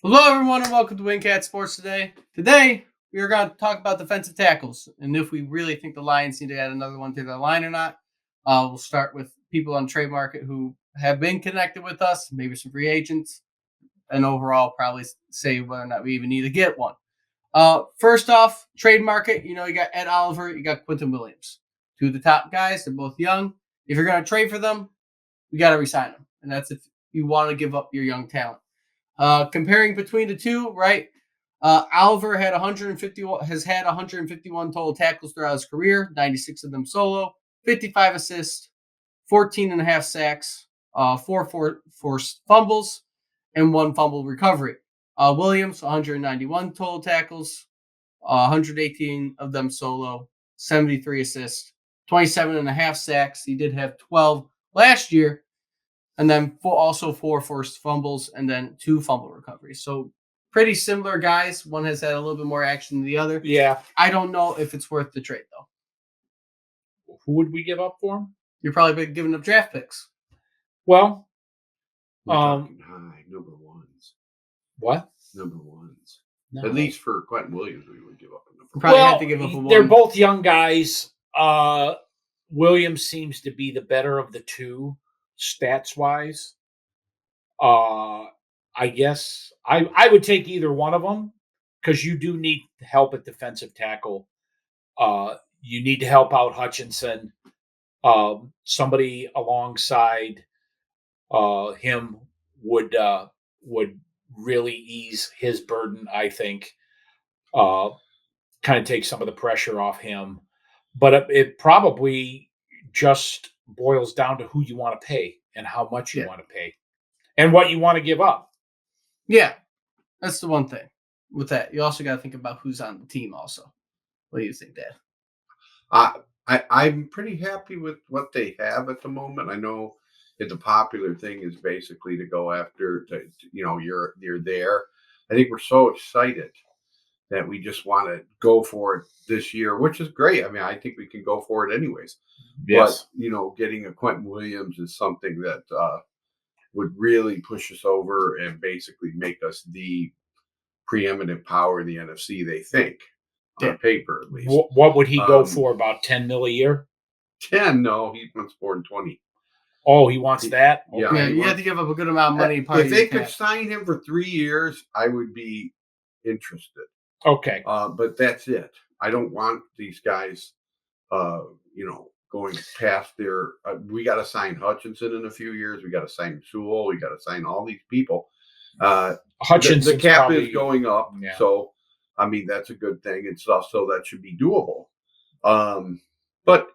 Hello, everyone, and welcome to WinCat Sports today. Today, we are going to talk about defensive tackles and if we really think the Lions need to add another one to their line or not. We'll start with people on the trade market who have been connected with us, maybe some free agents, and overall probably say whether or not we even need to get one. First off, trade market, you got Ed Oliver, you got Quinton Williams. Two of the top guys, they're both young. If you're going to trade for them, you got to resign them. And that's if you want to give up your young talent. Comparing between the two, right? Oliver has had 151 total tackles throughout his career, 96 of them solo, 55 assists, 14 and a half sacks, four forced fumbles, and one fumble recovery. Williams, 191 total tackles, 118 of them solo, 73 assists, 27 and a half sacks. He did have 12 last year, and then also four forced fumbles and then two fumble recoveries. So pretty similar guys. One has had a little bit more action than the other. Yeah. I don't know if it's worth the trade, though. Who would we give up for him? You're probably giving up draft picks. Well, we're talking high number ones. What? Number ones. No. At least for Quentin Williams, we would give up a number. Probably have to give up a one. They're both young guys. Williams seems to be the better of the two, stats wise. I guess I would take either one of them because you do need help at defensive tackle. You need to help out Hutchinson. Somebody alongside him would really ease his burden, I think. Kind of take some of the pressure off him. But it probably just boils down to who you want to pay and how much you want to pay and what you want to give up. Yeah, that's the one thing with that. You also got to think about who's on the team also. What do you think, Dad? I'm pretty happy with what they have at the moment. I know the popular thing is basically to go after, you're there. I think we're so excited that we just want to go for it this year, which is great. I mean, I think we can go for it anyways. Yes. But, getting a Quentin Williams is something that would really push us over and basically make us the preeminent power in the NFC, they think, on paper at least. What would he go for? About $10 million a year? 10? No, he wants more than 20. Oh, he wants that? Yeah, yeah, you have to give up a good amount of money. If they could sign him for 3 years, I would be interested. Okay. But that's it. I don't want these guys, going past their. We got to sign Hutchinson in a few years. We got to sign Sewell. We got to sign all these people. Hutchinson. The cap is going up, yeah. So I mean that's a good thing and stuff. So that should be doable. But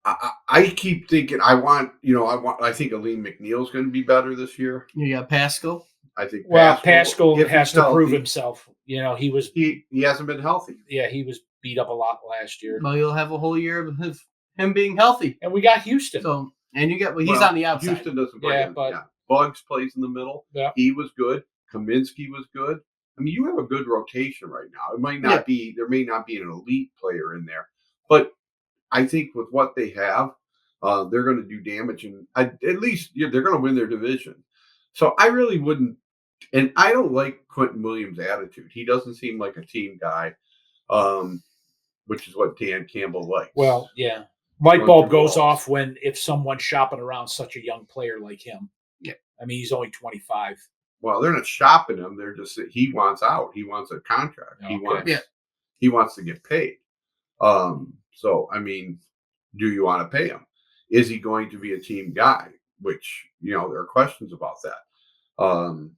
I keep thinking I think Aleem McNeil's going to be better this year. You got Pascal. I think. Pascal has to prove himself. He hasn't been healthy. Yeah, he was beat up a lot last year. Well, you'll have a whole year of him being healthy. And we got Houston. So, and you get he's on the outside. Houston doesn't play. Bugs plays in the middle. Yeah. He was good. Kaminsky was good. I mean, you have a good rotation right now. It might not be. There may not be an elite player in there, but I think with what they have, they're going to do damage, and at least they're going to win their division. So I really wouldn't, and I don't like Quentin Williams' attitude. He doesn't seem like a team guy, which is what Dan Campbell likes. Well, yeah. Light bulb goes off if someone's shopping around such a young player like him. Yeah. I mean, he's only 25. Well, they're not shopping him. They're just he wants out. He wants a contract. Okay. He wants to get paid. So, I mean, do you want to pay him? Is he going to be a team guy? Which, there are questions about that.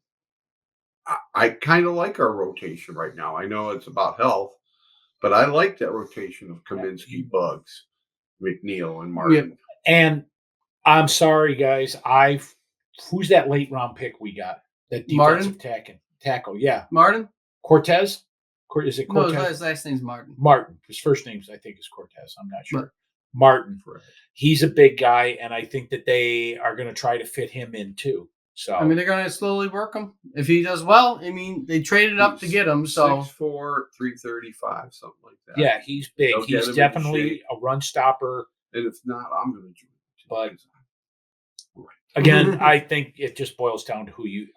I kind of like our rotation right now. I know it's about health, but I like that rotation of Kaminsky, Bugs, McNeil, and Martin. Yeah. And I'm sorry, guys. Who's that late round pick we got? That defensive tackle. Yeah. Martin? Cortez? Is it Cortez? No, his last name's Martin. Martin. His first name, I think, is Cortez. I'm not sure. Martin. Right. He's a big guy, and I think that they are going to try to fit him in too. So I mean, they're going to slowly work him. If he does well, I mean, they traded up to get him. So 6'4", 335, something like that. Yeah, he's big. He's definitely a run stopper. And if not, I'm going to join. But again, I think it just boils down to who you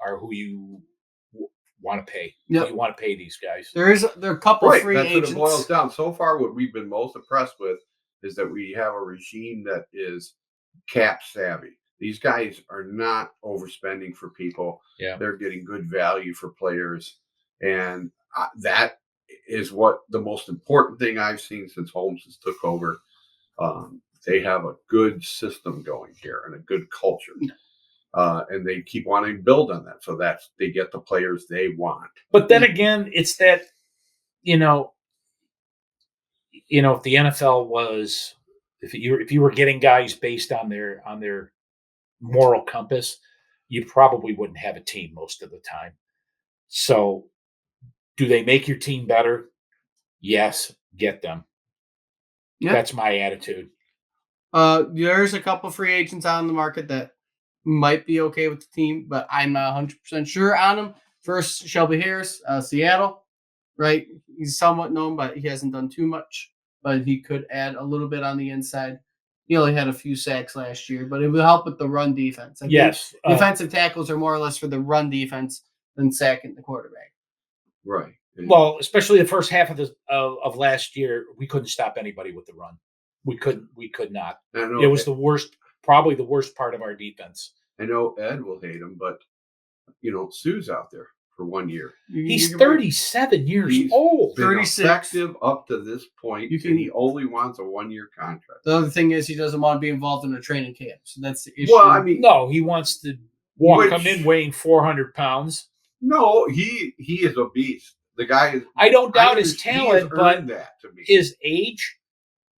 want to pay. Yep. You want to pay these guys. There are a couple Right. free That's agents. what it boils down. So far, what we've been most impressed with is that we have a regime that is cap savvy. These guys are not overspending for people. Yeah. They're getting good value for players. And that is what the most important thing I've seen since Holmes has took over. They have a good system going here and a good culture. And they keep wanting to build on that. So that's they get the players they want. But then again, it's that, if the NFL was, if you were getting guys based on their moral compass, you probably wouldn't have a team most of the time. So, do they make your team better? Yes, get them. Yeah. That's my attitude. There's a couple free agents on the market that might be okay with the team, but I'm not 100% sure on them. First, Shelby Harris, Seattle, right? He's somewhat known, but he hasn't done too much. But he could add a little bit on the inside. He only had a few sacks last year, but it will help with the run defense. I think defensive tackles are more or less for the run defense than sacking the quarterback. Right. Well, especially the first half of last year, we couldn't stop anybody with the run. We could not. It was the worst, probably the worst part of our defense. I know Ed will hate him, but Sue's out there for 1 year. He's 37 years old. 36 effective up to this point. And he only wants a 1-year contract. The other thing is he doesn't want to be involved in a training camp, so that's the issue. Well, I mean, no, he wants to come in weighing 400 pounds. No, he is a beast. The guy is. I don't doubt his talent, but that to me. His age.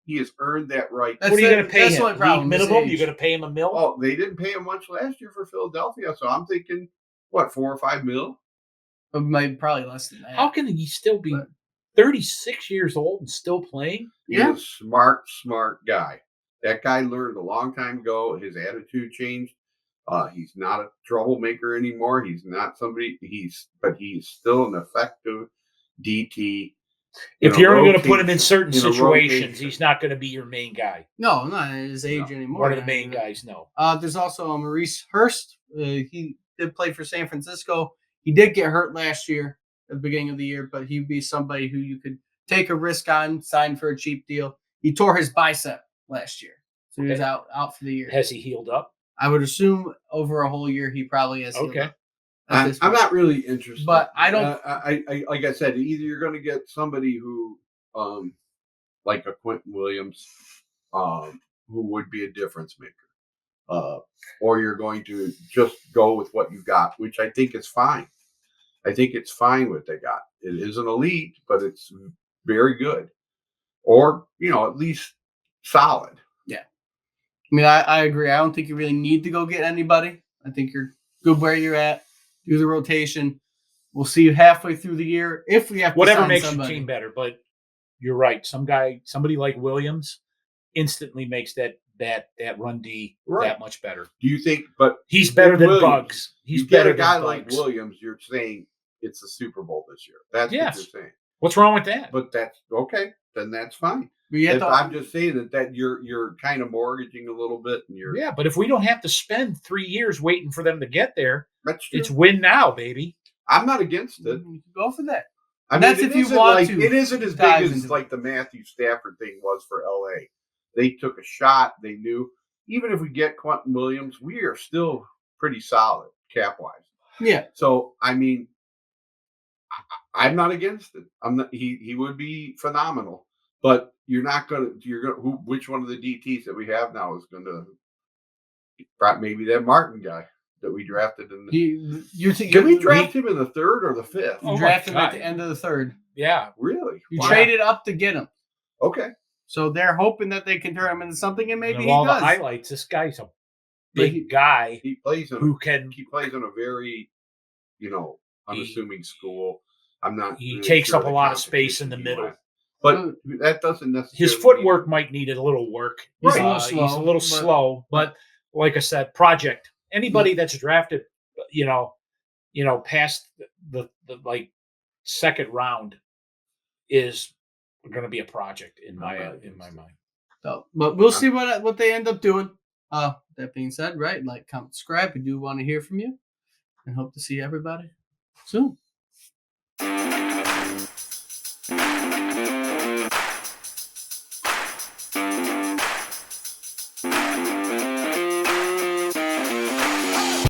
He has earned that right. What are you going to pay him? League minimum? You're going to pay him $1 million? Oh, they didn't pay him much last year for Philadelphia, so I'm thinking, what, $4 or $5 million? Probably less than that. How can he still be 36 years old and still playing? He's a smart guy. That guy learned a long time ago. His attitude changed. He's not a troublemaker anymore. He's not somebody. He's still an effective DT. If you're going to put him in certain situations, he's not going to be your main guy. No, not at his age anymore. One of the main guys, no. There's also Maurice Hurst. He did play for San Francisco. He did get hurt last year at the beginning of the year, but he'd be somebody who you could take a risk on, sign for a cheap deal. He tore his bicep last year, so he was out for the year. Has he healed up? I would assume over a whole year he probably has healed up. I'm not really interested, but I don't. I like I said, either you're going to get somebody who, like a Quentin Williams, who would be a difference maker, or you're going to just go with what you got, which I think is fine. I think it's fine what they got. It isn't elite, but it's very good, or at least solid. Yeah, I mean, I agree. I don't think you really need to go get anybody. I think you're good where you're at. Do the rotation. We'll see you halfway through the year if we have to whatever sign makes somebody. your team better. But you're right. Somebody like Williams instantly makes that run D that much better. Do you think? But he's better than Bugs. He's better than Bugs. A guy like Williams, you're saying it's the Super Bowl this year. That's what you're saying. What's wrong with that? But that's okay. Then that's fine. I'm just saying that you're kind of mortgaging a little bit, and you're but if we don't have to spend 3 years waiting for them to get there, that's true. It's win now, baby. I'm not against it. Go for that. I mean, that's if you want to. It isn't as big as like the Matthew Stafford thing was for LA. They took a shot. They knew even if we get Quentin Williams, we are still pretty solid cap wise. Yeah. So I mean, I'm not against it. I'm not. He would be phenomenal. But you're not gonna. Which one of the DTs that we have now is gonna? Maybe that Martin guy that we drafted in. Can we draft him in the 3rd or the 5th? You drafted him at the end of the 3rd. Yeah, really. You traded up to get him. Okay. So they're hoping that they can turn him into something, and maybe he does. The highlights, this guy's a big guy. He plays in a very, unassuming school. I'm not. He takes up a lot of space in the middle. But that doesn't necessarily. His footwork might need a little work. He's a little slow, but like I said, project. Anybody that's drafted, past the second round is going to be a project in my mind. So, but we'll see what they end up doing. That being said, right, like, comment, subscribe. We do want to hear from you, and hope to see everybody soon.